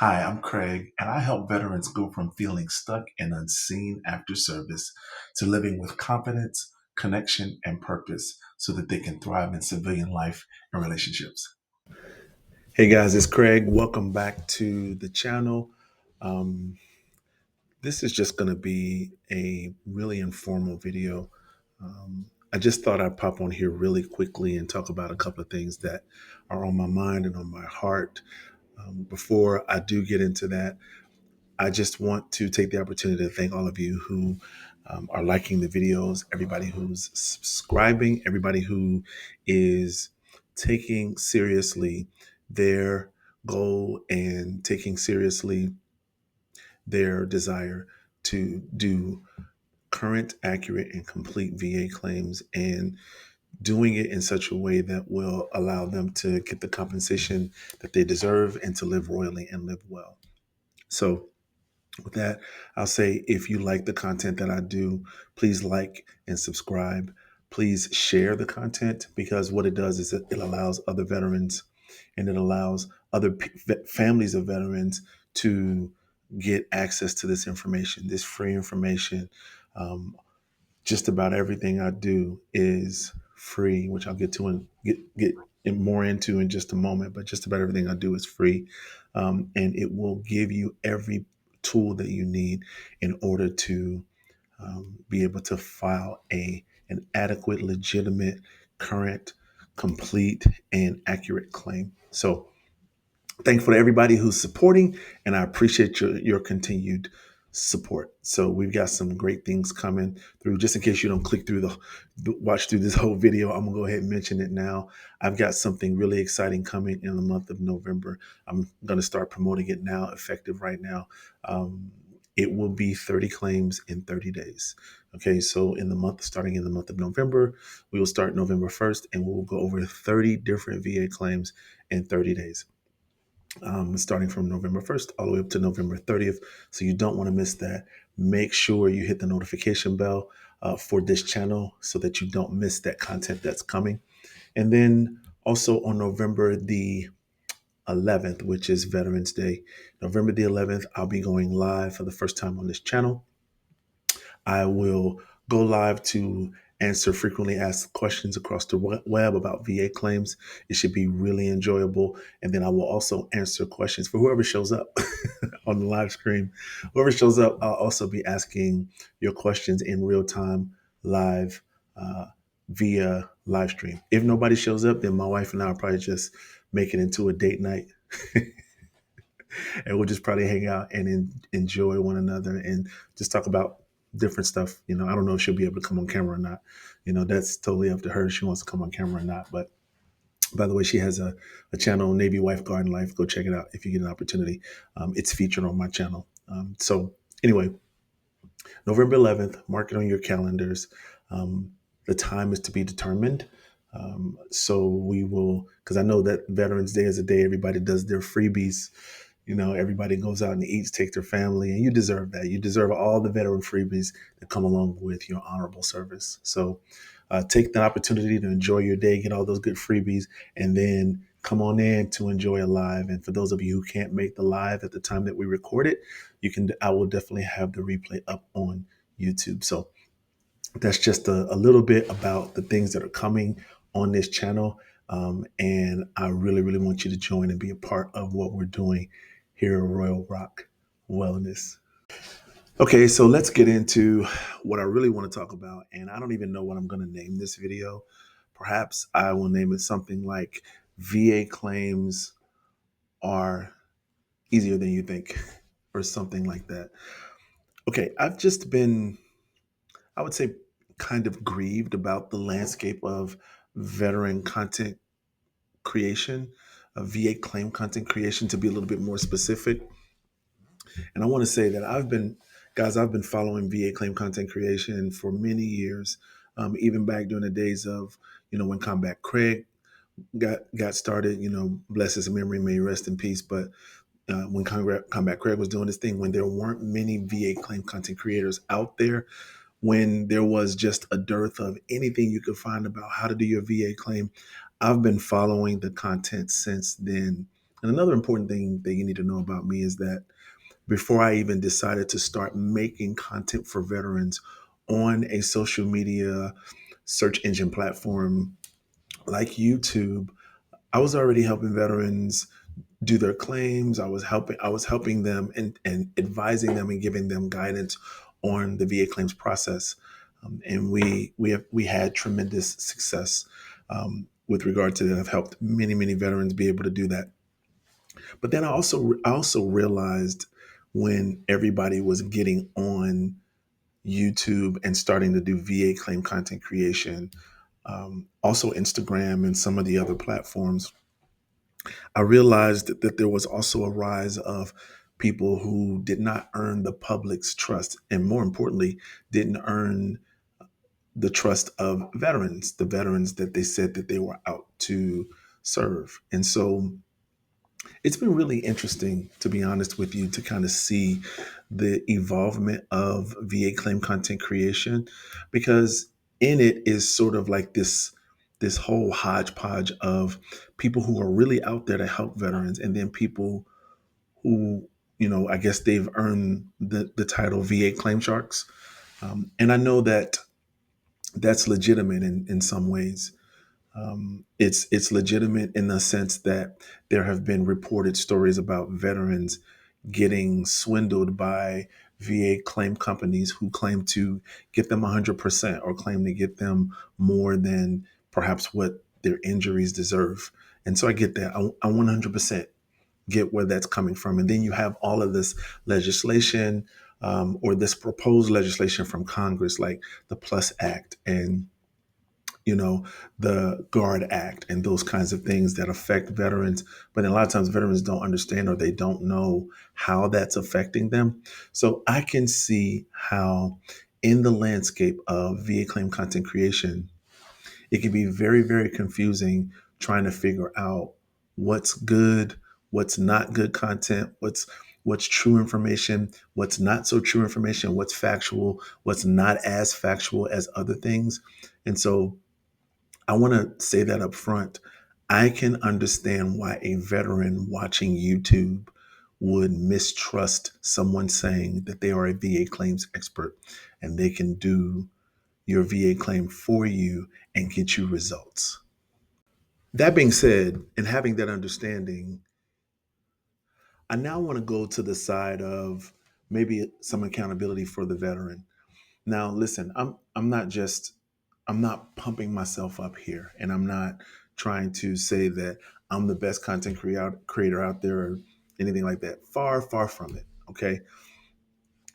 Hi, I'm Craig, and I help veterans go from feeling stuck and unseen after service to living with confidence, connection, and purpose so that they can thrive in civilian life and relationships. Hey guys, it's Craig. Welcome back to the channel. Um, this is just going to be a really informal video. I just thought I'd pop on here really quickly and talk about a couple of things that are on my mind and on my heart. Before I do get into that, I just want to take the opportunity to thank all of you who are liking the videos, everybody who's subscribing, everybody who is taking seriously their goal and taking seriously their desire to do current, accurate, and complete VA claims and doing it in such a way that will allow them to get the compensation that they deserve and to live royally and live well. So, with that, I'll say if you like the content that I do, please like and subscribe. Please share the content because what it does is it allows other veterans and it allows other families of veterans to get access to this information, this free information. Um, just about everything I do is free, which I'll get to and more into in just a moment. But just about everything I do is free, and it will give you every tool that you need in order to be able to file an adequate, legitimate, current, complete, and accurate claim. So thankful to everybody who's supporting, and I appreciate your continued support. So we've got some great things coming through. Just in case you don't click through watch through this whole video, I'm gonna go ahead and mention it now. I've got something really exciting coming in the month of November. I'm gonna start promoting it now, effective right now. It will be 30 claims in 30 days. Okay, so starting in the month of November, we will start November 1st, and we will go over 30 different VA claims in 30 days, starting from November 1st all the way up to November 30th. So you don't want to miss that. Make sure you hit the notification bell for this channel so that you don't miss that content that's coming. And then also on November the 11th, which is Veterans Day, November the 11th, I'll be going live for the first time on this channel. I will go live to answer frequently asked questions across the web about VA claims. It should be really enjoyable. And then I will also answer questions for whoever shows up on the live stream. Whoever shows up, I'll also be asking your questions in real time, live, uh, via live stream. If nobody shows up, then my wife and I will probably just make it into a date night. And we'll just probably hang out and enjoy one another and just talk about different stuff. I don't know if she'll be able to come on camera or not. That's totally up to her if she wants to come on camera or not. But by the way, she has a channel, Navy Wife Garden Life. Go check it out if you get an opportunity. It's featured on my channel. So anyway, November 11th, mark it on your calendars. The time is to be determined. So we will, because I know that Veterans Day is a day everybody does their freebies. Everybody goes out and eats, take their family, and you deserve that. You deserve all the veteran freebies that come along with your honorable service. So take the opportunity to enjoy your day, get all those good freebies, and then come on in to enjoy a live. And for those of you who can't make the live at the time that we record it, I will definitely have the replay up on YouTube. So that's just a little bit about the things that are coming on this channel. And I really, really want you to join and be a part of what we're doing here at Royal Rock Wellness. Okay, so let's get into what I really want to talk about. And I don't even know what I'm going to name this video. Perhaps I will name it something like VA claims are easier than you think, or something like that. Okay, I've just been, I would say, kind of grieved about the landscape of veteran content creation, VA claim content creation, to be a little bit more specific. And I want to say that I've been following VA claim content creation for many years, even back during the days of, when Combat Craig got started. Bless his memory, may he rest in peace. But when Combat Craig was doing this thing, when there weren't many VA claim content creators out there, when there was just a dearth of anything you could find about how to do your VA claim, I've been following the content since then. And another important thing that you need to know about me is that before I even decided to start making content for veterans on a social media search engine platform like YouTube, I was already helping veterans do their claims. I was helping them and advising them and giving them guidance on the VA claims process. And we had tremendous success with regard to that. I've helped many veterans be able to do that. But then I also realized when everybody was getting on YouTube and starting to do VA claim content creation, also Instagram and some of the other platforms, I realized that there was also a rise of people who did not earn the public's trust, and more importantly, didn't earn the trust of veterans, the veterans that they said that they were out to serve. And so it's been really interesting, to be honest with you, to kind of see the evolvement of VA claim content creation, because in it is sort of like this whole hodgepodge of people who are really out there to help veterans, and then people who, I guess they've earned the title VA claim sharks. And I know that that's legitimate in some ways. It's legitimate in the sense that there have been reported stories about veterans getting swindled by VA claim companies who claim to get them 100% or claim to get them more than perhaps what their injuries deserve. And so I get that. I 100% get where that's coming from. And then you have all of this legislation, or this proposed legislation from Congress, like the Plus Act and you know, the Guard Act and those kinds of things that affect veterans. But a lot of times veterans don't understand or they don't know how that's affecting them. So I can see how in the landscape of VA claim content creation, it can be very confusing trying to figure out what's good, what's not good content, what's true information, what's not so true information, what's factual, what's not as factual as other things. And so I want to say that up front. I can understand why a veteran watching YouTube would mistrust someone saying that they are a VA claims expert and they can do your VA claim for you and get you results. That being said, and having that understanding, I now want to go to the side of maybe some accountability for the veteran. Now, listen, I'm not pumping myself up here, and I'm not trying to say that I'm the best content creator out there or anything like that. Far from it. Okay,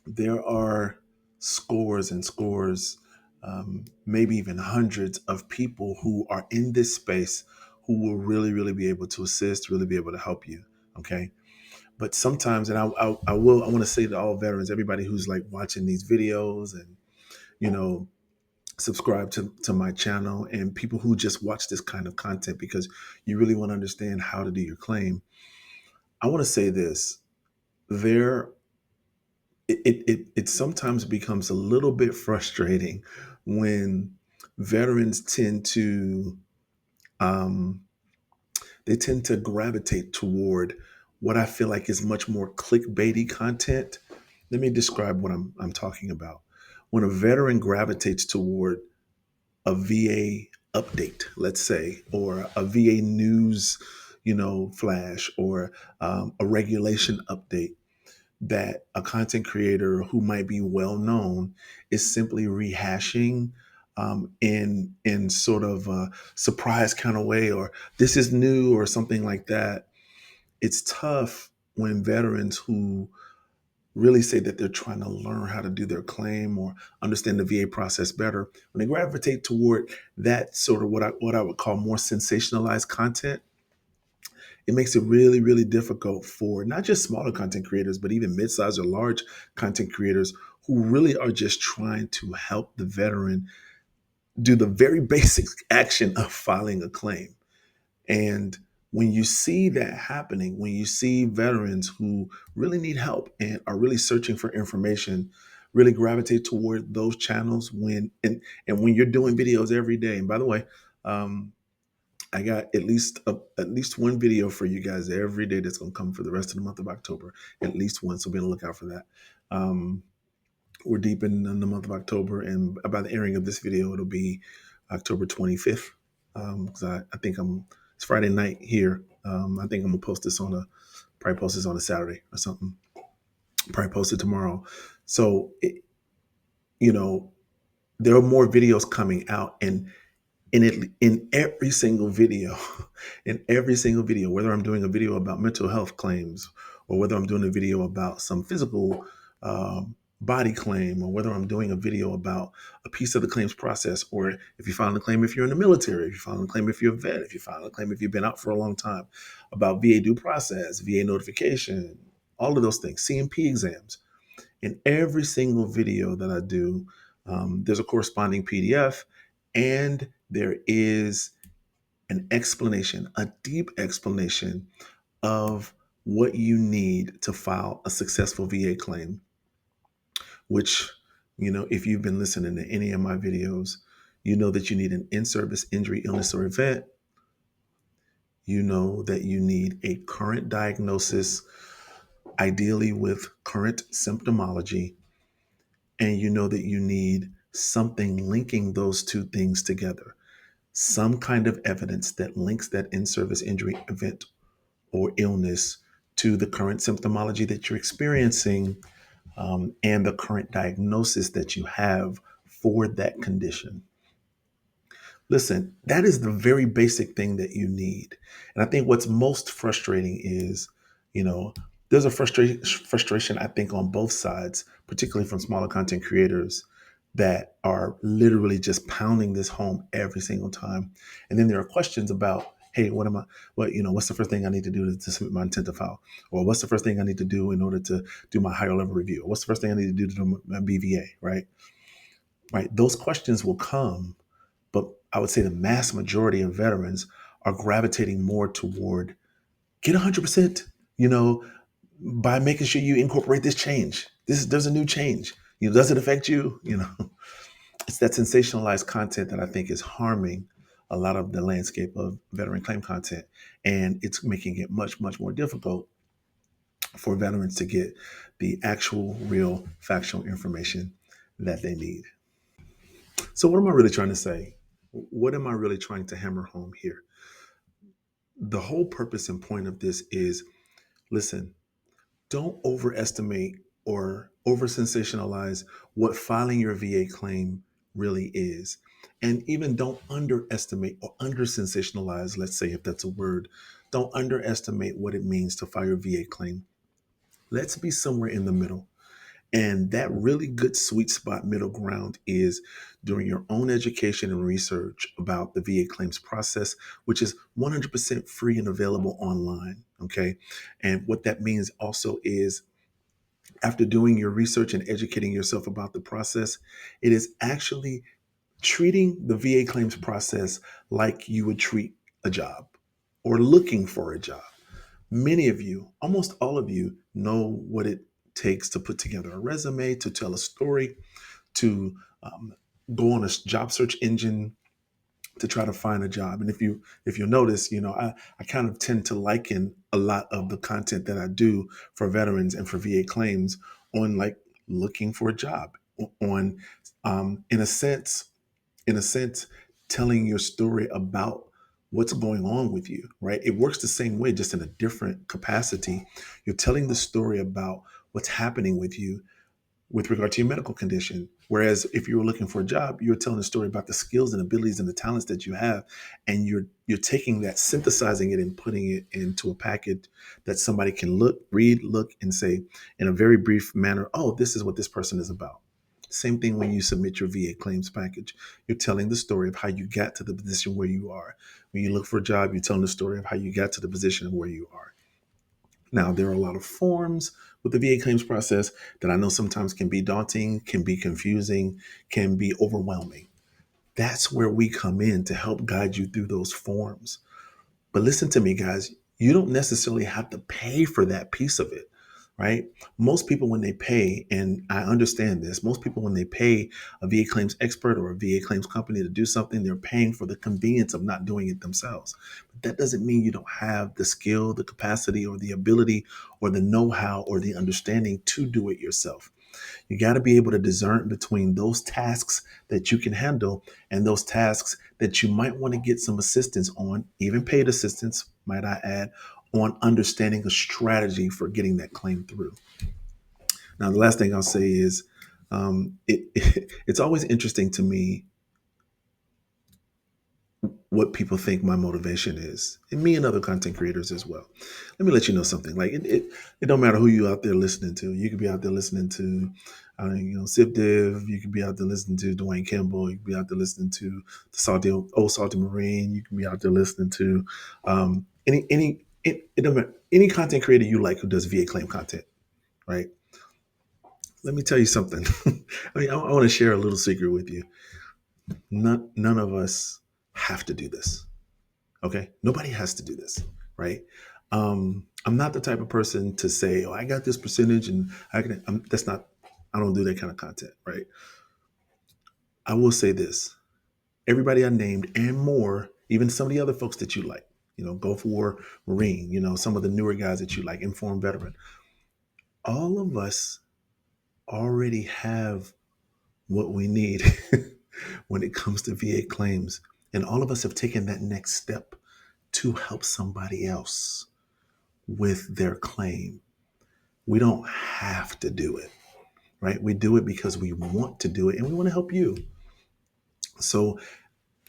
there are scores and scores, maybe even hundreds of people who are in this space who will really be able to assist, really be able to help you. Okay, but sometimes, and I want to say to all veterans, everybody who's like watching these videos and you know subscribe to my channel, and people who just watch this kind of content because you really want to understand how to do your claim. I want to say this: there, it sometimes becomes a little bit frustrating when veterans um, tend to gravitate toward what I feel like is much more clickbaity content. Let me describe what I'm talking about. When a veteran gravitates toward a VA update, let's say, or a VA news, flash, or a regulation update that a content creator who might be well known is simply rehashing in sort of a surprise kind of way, or this is new, or something like that. It's tough when veterans who really say that they're trying to learn how to do their claim or understand the VA process better, when they gravitate toward that sort of what I would call more sensationalized content, it makes it really difficult for not just smaller content creators, but even mid-sized or large content creators who really are just trying to help the veteran do the very basic action of filing a claim. And when you see that happening, when you see veterans who really need help and are really searching for information, really gravitate toward those channels, and when you're doing videos every day. And by the way, um, I got at least one video for you guys every day that's going to come for the rest of the month of October. At least one, so be on the lookout for that. Um, we're deep in the month of October, and by the airing of this video, it'll be October 25th. Because I think it's Friday night here. I think I'm gonna post this probably post this on a Saturday or something. Probably post it tomorrow. So, you know, there are more videos coming out, and in every single video, in every single video, whether I'm doing a video about mental health claims, or whether I'm doing a video about some physical body claim, or whether I'm doing a video about a piece of the claims process, or if you file a claim if you're in the military, if you file a claim if you're a vet, if you file a claim if you've been out for a long time, about VA due process, VA notification, all of those things, CMP exams. In every single video that I do, there's a corresponding PDF, and there is an explanation, a deep explanation of what you need to file a successful VA claim, which, if you've been listening to any of my videos, you know that you need an in-service injury, illness, or event. You know that you need a current diagnosis, ideally with current symptomology, and you know that you need something linking those two things together, some kind of evidence that links that in-service injury, event, or illness to the current symptomology that you're experiencing, and the current diagnosis that you have for that condition. Listen, that is the very basic thing that you need. And I think what's most frustrating is, you know, there's a frustration, I think, on both sides, particularly from smaller content creators that are literally just pounding this home every single time. And then there are questions about, hey, what's the first thing I need to do to submit my intent to file? Or what's the first thing I need to do in order to do my higher level review? Or what's the first thing I need to do my BVA, right? Right. Those questions will come, but I would say the mass majority of veterans are gravitating more toward get 100%, by making sure you incorporate this change. There's a new change. Does it affect you? It's that sensationalized content that I think is harming a lot of the landscape of veteran claim content. And it's making it much, much more difficult for veterans to get the actual, real, factual information that they need. So, what am I really trying to say? What am I really trying to hammer home here? The whole purpose and point of this is, listen, don't overestimate or over sensationalize what filing your VA claim really is. And even don't underestimate or under sensationalize, let's say, if that's a word, don't underestimate what it means to file your VA claim. Let's be somewhere in the middle. And that really good sweet spot middle ground is doing your own education and research about the VA claims process, which is 100% free and available online. Okay. And what that means also is, after doing your research and educating yourself about the process, it is actually treating the VA claims process like you would treat a job or looking for a job. Many of you, almost all of you, know what it takes to put together a resume, to tell a story, to go on a job search engine to try to find a job. And if you notice, I kind of tend to liken a lot of the content that I do for veterans and for VA claims on like looking for a job, on in a sense, telling your story about what's going on with you, right? It works the same way, just in a different capacity. You're telling the story about what's happening with you with regard to your medical condition. Whereas if you were looking for a job, you're telling a story about the skills and abilities and the talents that you have. And you're taking that, synthesizing it, and putting it into a package that somebody can look and say in a very brief manner, oh, this is what this person is about. Same thing when you submit your VA claims package. You're telling the story of how you got to the position where you are. When you look for a job, you're telling the story of how you got to the position where you are. Now, there are a lot of forms with the VA claims process that I know sometimes can be daunting, can be confusing, can be overwhelming. That's where we come in to help guide you through those forms. But listen to me, guys, you don't necessarily have to pay for that piece of it, right? Most people, when they pay, and I understand this, most people, when they pay a VA claims expert or a VA claims company to do something, they're paying for the convenience of not doing it themselves. But that doesn't mean you don't have the skill, the capacity, or the ability, or the know how, or the understanding to do it yourself. You got to be able to discern between those tasks that you can handle and those tasks that you might want to get some assistance on, even paid assistance, might I add, on understanding a strategy for getting that claim through. Now, the last thing I'll say is it's always interesting to me what people think my motivation is, and me and other content creators as well. Let me let you know something. Like it don't matter who you out there listening to. You could be out there listening to, Sip Div. You could be out there listening to Dwayne Campbell. You could be out there listening to the Salty Marine. You can be out there listening to it don't matter, any content creator you like who does VA claim content, right? Let me tell you something. I want to share a little secret with you. None of us have to do this. Okay. Nobody has to do this. Right. I'm not the type of person to say, oh, I got this percentage and that's not, I don't do that kind of content. Right. I will say this, everybody I named and more, even some of the other folks that you like, Gulf War Marine, some of the newer guys that you like, informed veteran, all of us already have what we need when it comes to VA claims. And all of us have taken that next step to help somebody else with their claim. We don't have to do it, right? We do it because we want to do it and we want to help you. So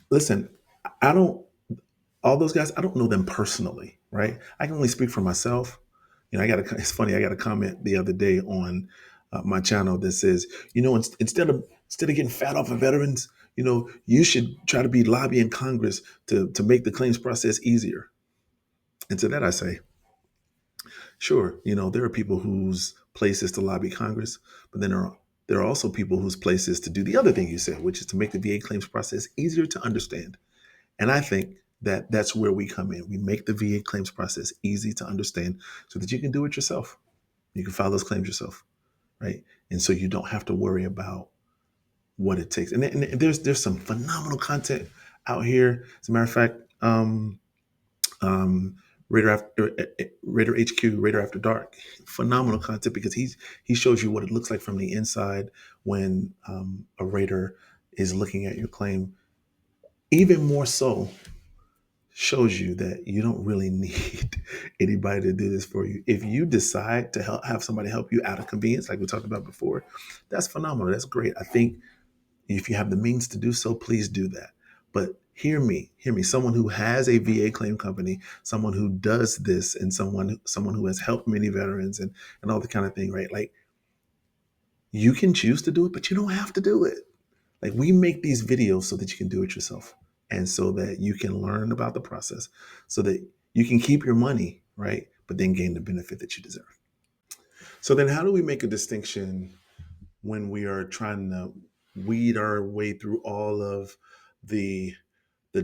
listen, I don't, all those guys, I don't know them personally, right? I can only speak for myself. It's funny, I got a comment the other day on my channel that says, instead of getting fat off of veterans, you should try to be lobbying Congress to make the claims process easier. And to that I say, sure, there are people whose place is to lobby Congress, but then there are also people whose place is to do the other thing you said, which is to make the VA claims process easier to understand. And I think that that's where we come in. We make the VA claims process easy to understand so that you can do it yourself. You can file those claims yourself, right? And so you don't have to worry about what it takes. And there's some phenomenal content out here. As a matter of fact, um, Raider HQ, Raider After Dark, phenomenal content because he shows you what it looks like from the inside when a Raider is looking at your claim. Even more so, shows you that you don't really need anybody to do this for you. If you decide to have somebody help you out of convenience, like we talked about before, that's phenomenal. That's great. I think if you have the means to do so, please do that. But hear me, someone who has a VA claim company, someone who does this, and someone who has helped many veterans and all the kind of thing, right? Like, you can choose to do it, but you don't have to do it. Like, we make these videos so that you can do it yourself and so that you can learn about the process so that you can keep your money, right? But then gain the benefit that you deserve. So then how do we make a distinction when we are trying to weed our way through all of the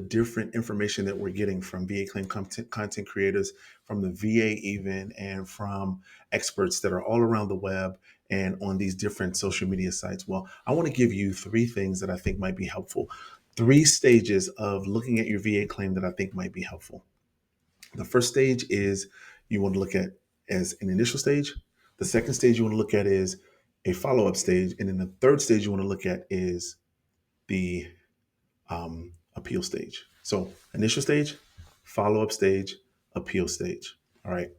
different information that we're getting from VA claim content creators, from the VA even, and from experts that are all around the web and on these different social media sites? Well, I want to give you three things that I think might be helpful. Three stages of looking at your VA claim that I think might be helpful. The first stage is you want to look at as an initial stage. The second stage you want to look at is a follow-up stage. And then the third stage you want to look at is the appeal stage. So initial stage, follow-up stage, appeal stage. All right.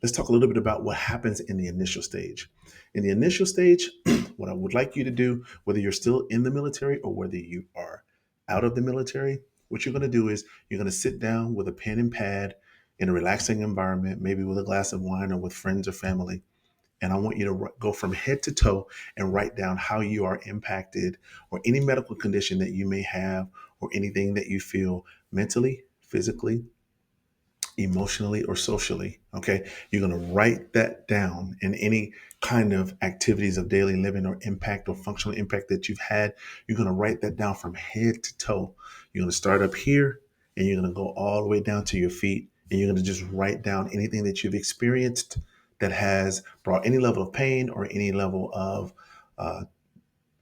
Let's talk a little bit about what happens in the initial stage. In the initial stage, what I would like you to do, whether you're still in the military or whether you are out of the military, what you're going to do is you're going to sit down with a pen and pad in a relaxing environment, maybe with a glass of wine or with friends or family. And I want you to go from head to toe and write down how you are impacted or any medical condition that you may have or anything that you feel mentally, physically, emotionally, or socially. Okay. You're going to write that down, and any kind of activities of daily living or impact or functional impact that you've had. You're going to write that down from head to toe. You're going to start up here and you're going to go all the way down to your feet. And you're going to just write down anything that you've experienced that has brought any level of pain or any level of uh,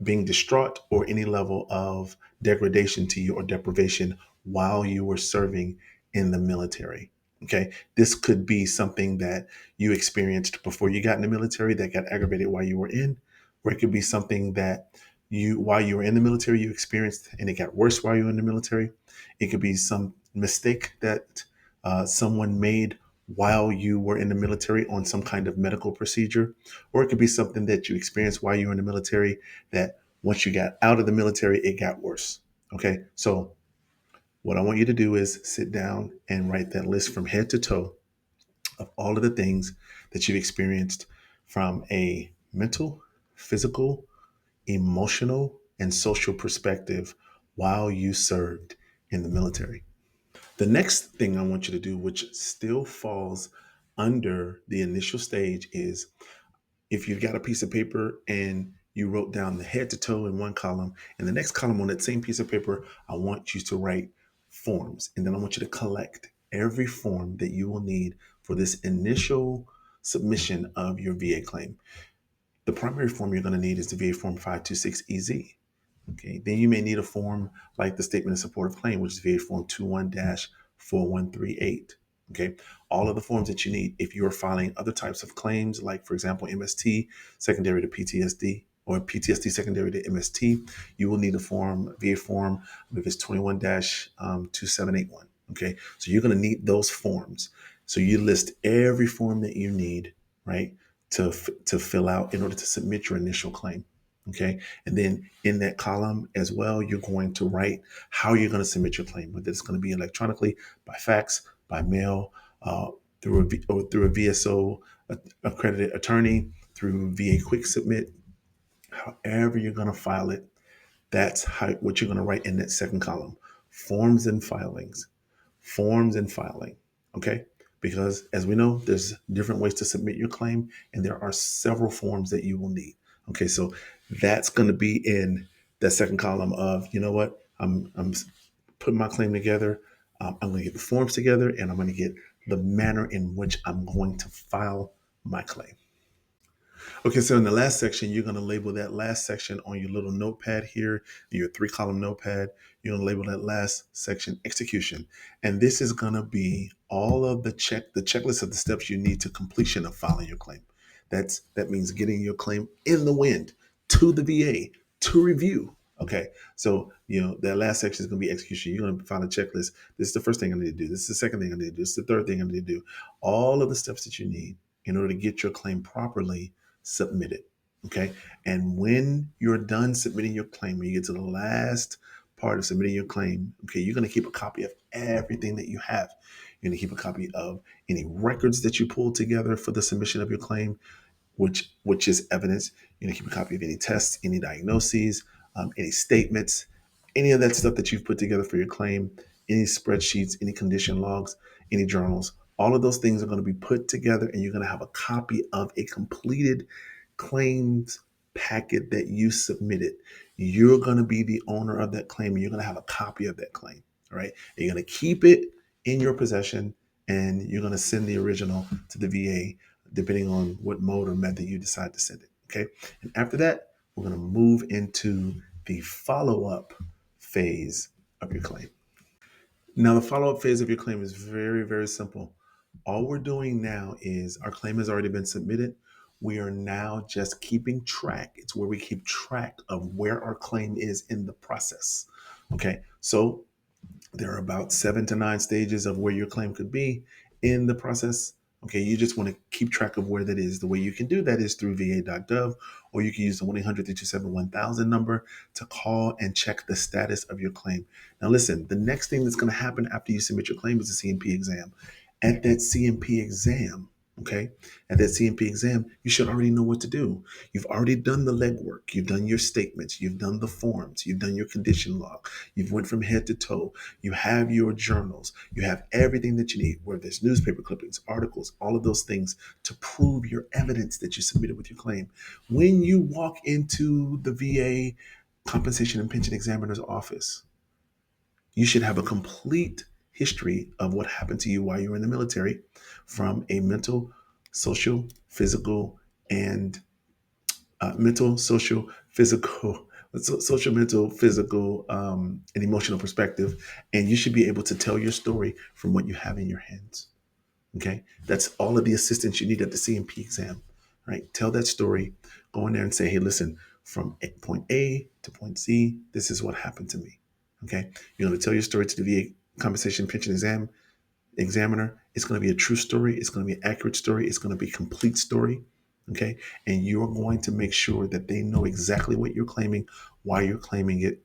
being distraught or any level of degradation to you or deprivation while you were serving in the military. Okay. This could be something that you experienced before you got in the military that got aggravated while you were in, or it could be something that while you were in the military, you experienced and it got worse while you were in the military. It could be some mistake that someone made while you were in the military on some kind of medical procedure, or it could be something that you experienced while you were in the military that once you got out of the military, it got worse. Okay. So, what I want you to do is sit down and write that list from head to toe of all of the things that you've experienced from a mental, physical, emotional, and social perspective while you served in the military. The next thing I want you to do, which still falls under the initial stage, is if you've got a piece of paper and you wrote down the head to toe in one column, and the next column on that same piece of paper, I want you to write forms. And then I want you to collect every form that you will need for this initial submission of your VA claim. The primary form you're going to need is the VA Form 526EZ. Okay, then you may need a form like the Statement of Support of Claim, which is VA Form 21-4138. Okay, all of the forms that you need if you are filing other types of claims, like, for example, MST secondary to PTSD or PTSD secondary to MST, you will need a form, VA form, if it's 21-2781. Okay, so you're going to need those forms. So you list every form that you need, right, to fill out in order to submit your initial claim. Okay. And then in that column as well, you're going to write how you're going to submit your claim, whether it's going to be electronically, by fax, by mail, uh, through a VSO accredited attorney, through VA Quick Submit, however you're going to file it. That's what you're going to write in that second column. Forms and filings, forms and filing. Okay. Because as we know, there's different ways to submit your claim, and there are several forms that you will need. Okay. So that's going to be in that second column of, you know what, I'm putting my claim together. I'm going to get the forms together, and I'm going to get the manner in which I'm going to file my claim. Okay, so in the last section, you're going to label that last section on your little notepad here, your 3-column notepad. You're going to label that last section execution. And this is going to be all of the checklist of the steps you need to completion of filing your claim. That means getting your claim in the wind to the VA to review. Okay, so that last section is going to be execution. You're going to file a checklist. This is the first thing I need to do. This is the second thing I need to do. This is the third thing I need to do. All of the steps that you need in order to get your claim properly submitted. Okay. And when you're done submitting your claim, when you get to the last part of submitting your claim, okay, you're going to keep a copy of everything that you have. You're going to keep a copy of any records that you pulled together for the submission of your claim, which is evidence. You're going to keep a copy of any tests, any diagnoses, any statements, any of that stuff that you've put together for your claim, any spreadsheets, any condition logs, any journals. All of those things are going to be put together, and you're going to have a copy of a completed claims packet that you submitted. You're going to be the owner of that claim, and you're going to have a copy of that claim. All right. And you're going to keep it in your possession, and you're going to send the original to the VA, depending on what mode or method you decide to send it. Okay. And after that, we're going to move into the follow-up phase of your claim. Now, the follow-up phase of your claim is very, very simple. All we're doing now is our claim has already been submitted. We are now just keeping track. It's where we keep track of where our claim is in the process. Okay. So there are about 7 to 9 stages of where your claim could be in the process. Okay, you just want to keep track of where that is. The way you can do that is through va.gov, or you can use the 1-800-327-1000 number to call and check the status of your claim. Now, listen, the next thing that's going to happen after you submit your claim is the CMP exam. At that CMP exam, okay, at that CMP exam, you should already know what to do. You've already done the legwork. You've done your statements. You've done the forms. You've done your condition log. You've went from head to toe. You have your journals. You have everything that you need, whether there's newspaper clippings, articles, all of those things to prove your evidence that you submitted with your claim. When you walk into the VA compensation and pension examiner's office, you should have a complete history of what happened to you while you were in the military, from a mental, social, physical, and mental, social, physical, social, mental, physical, and emotional perspective. And you should be able to tell your story from what you have in your hands. Okay. That's all of the assistance you need at the CMP exam, right? Tell that story, go in there and say, hey, listen, from point A to point Z, this is what happened to me. Okay. You're going to tell your story to the VA compensation pension examiner. It's going to be a true story. It's going to be an accurate story. It's going to be a complete story. Okay. And you're going to make sure that they know exactly what you're claiming, why you're claiming it,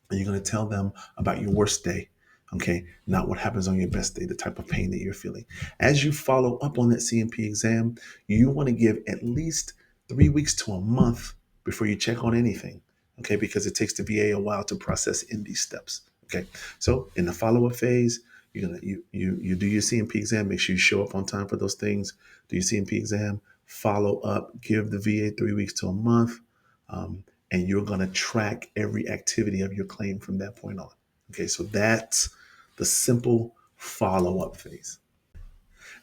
and you're going to tell them about your worst day. Okay. Not what happens on your best day, the type of pain that you're feeling. As you follow up on that CMP exam, you want to give at least 3 weeks to a month before you check on anything. Okay. Because it takes the VA a while to process in these steps. Okay. So in the follow-up phase, you do your CMP exam, make sure you show up on time for those things, do your CMP exam, follow up, give the VA 3 weeks to a month. And you're going to track every activity of your claim from that point on. Okay, so that's the simple follow up phase.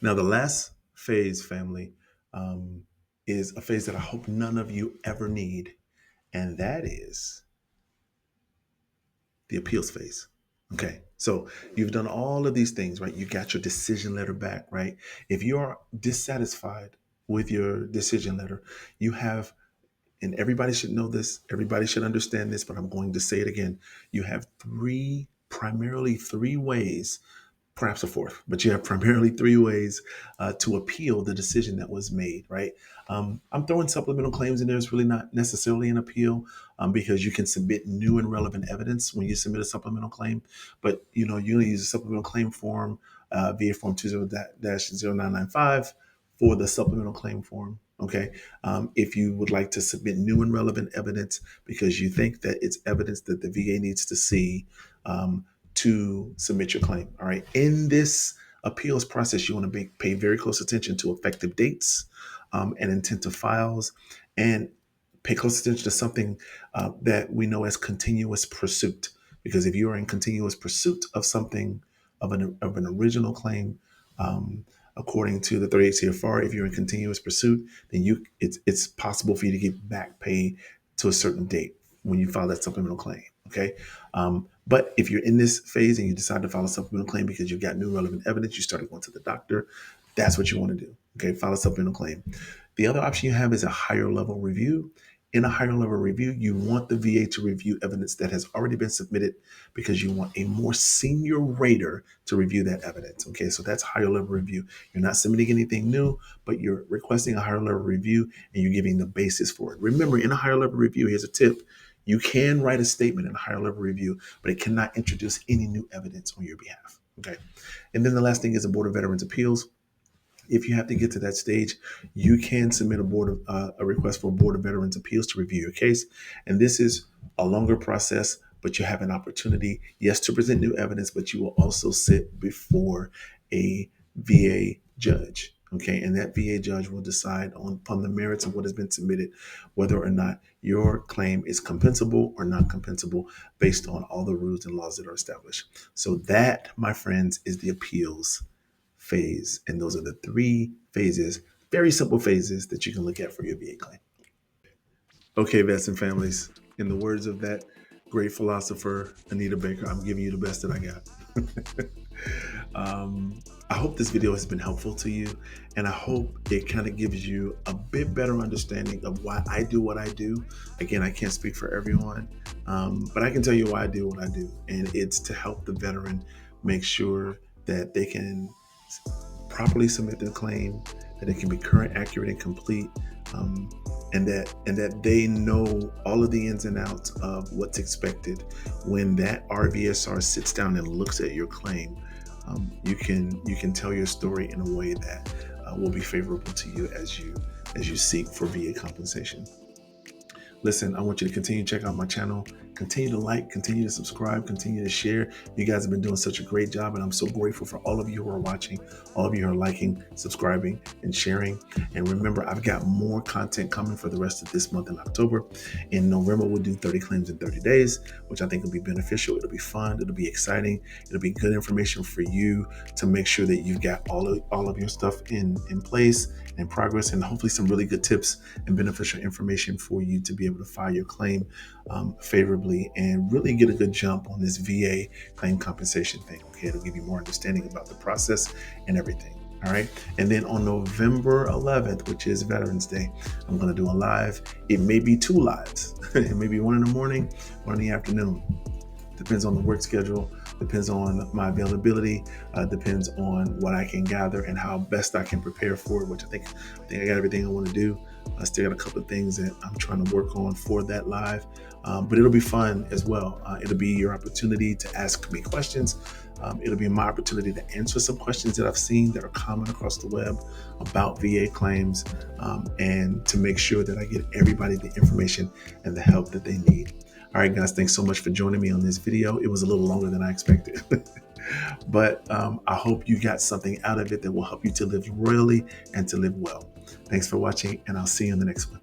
Now, the last phase, family, um, is a phase that I hope none of you ever need, and that is the appeals phase. Okay, so you've done all of these things, right? You got your decision letter back, right? If you're dissatisfied with your decision letter, you have, and everybody should know this, everybody should understand this, but I'm going to say it again. You have primarily three ways, perhaps a fourth, but you have primarily three ways to appeal the decision that was made, right? I'm throwing supplemental claims in there. It's really not necessarily an appeal because you can submit new and relevant evidence when you submit a supplemental claim. But, you're going to use a supplemental claim form via form 20-0995 for the supplemental claim form. Okay. If you would like to submit new and relevant evidence because you think that it's evidence that the VA needs to see, to submit your claim. All right. In this appeals process, you want to pay very close attention to effective dates and intent to files, and pay close attention to something that we know as continuous pursuit. Because if you are in continuous pursuit of something, of an original claim, according to the 38 CFR, if you're in continuous pursuit, then it's possible for you to get back pay to a certain date when you file that supplemental claim. Okay. But if you're in this phase and you decide to file a supplemental claim because you've got new relevant evidence, you started going to the doctor, that's what you want to do. Okay. File a supplemental claim. The other option you have is a higher level review. In a higher level review, you want the VA to review evidence that has already been submitted because you want a more senior rater to review that evidence. Okay, so that's higher level review. You're not submitting anything new, but you're requesting a higher level review and you're giving the basis for it. Remember, in a higher level review, here's a tip. You can write a statement in a higher level review, but it cannot introduce any new evidence on your behalf. Okay. And then the last thing is the Board of Veterans Appeals. If you have to get to that stage, you can submit a request for a Board of Veterans Appeals to review your case. And this is a longer process, but you have an opportunity, yes, to present new evidence, but you will also sit before a VA judge. Okay, and that VA judge will decide upon the merits of what has been submitted, whether or not your claim is compensable or not compensable based on all the rules and laws that are established. So that, my friends, is the appeals phase. And those are the three phases, very simple phases that you can look at for your VA claim. Okay, vets and families, in the words of that great philosopher, Anita Baker, I'm giving you the best that I got. I hope this video has been helpful to you, and I hope it kind of gives you a bit better understanding of why I do what I do. Again, I can't speak for everyone, but I can tell you why I do what I do, and it's to help the veteran make sure that they can properly submit their claim, that it can be current, accurate, and complete, and that they know all of the ins and outs of what's expected when that RVSR sits down and looks at your claim. You can tell your story in a way that will be favorable to you as you seek for VA compensation. Listen, I want you to continue to check out my channel, Continue to like, continue to subscribe, continue to share. You guys have been doing such a great job, and I'm so grateful for all of you who are watching, all of you who are liking, subscribing, and sharing. And remember, I've got more content coming for the rest of this month in October. In November, we'll do 30 claims in 30 days, which I think will be beneficial. It'll be fun. It'll be exciting. It'll be good information for you to make sure that you've got all of your stuff in place and in progress, and hopefully some really good tips and beneficial information for you to be able to file your claim favorably and really get a good jump on this VA claim compensation thing. Okay, it'll give you more understanding about the process and everything. All right. And then on November 11th, which is Veterans Day, I'm going to do a live. It may be two lives. It may be one in the morning, one in the afternoon. Depends on the work schedule, depends on my availability, depends on what I can gather and how best I can prepare for it, which I think I got everything I want to do. I still got a couple of things that I'm trying to work on for that live, but it'll be fun as well. It'll be your opportunity to ask me questions. It'll be my opportunity to answer some questions that I've seen that are common across the web about VA claims, and to make sure that I get everybody the information and the help that they need. All right, guys, thanks so much for joining me on this video. It was a little longer than I expected, but I hope you got something out of it that will help you to live royally and to live well. Thanks for watching, and I'll see you in the next one.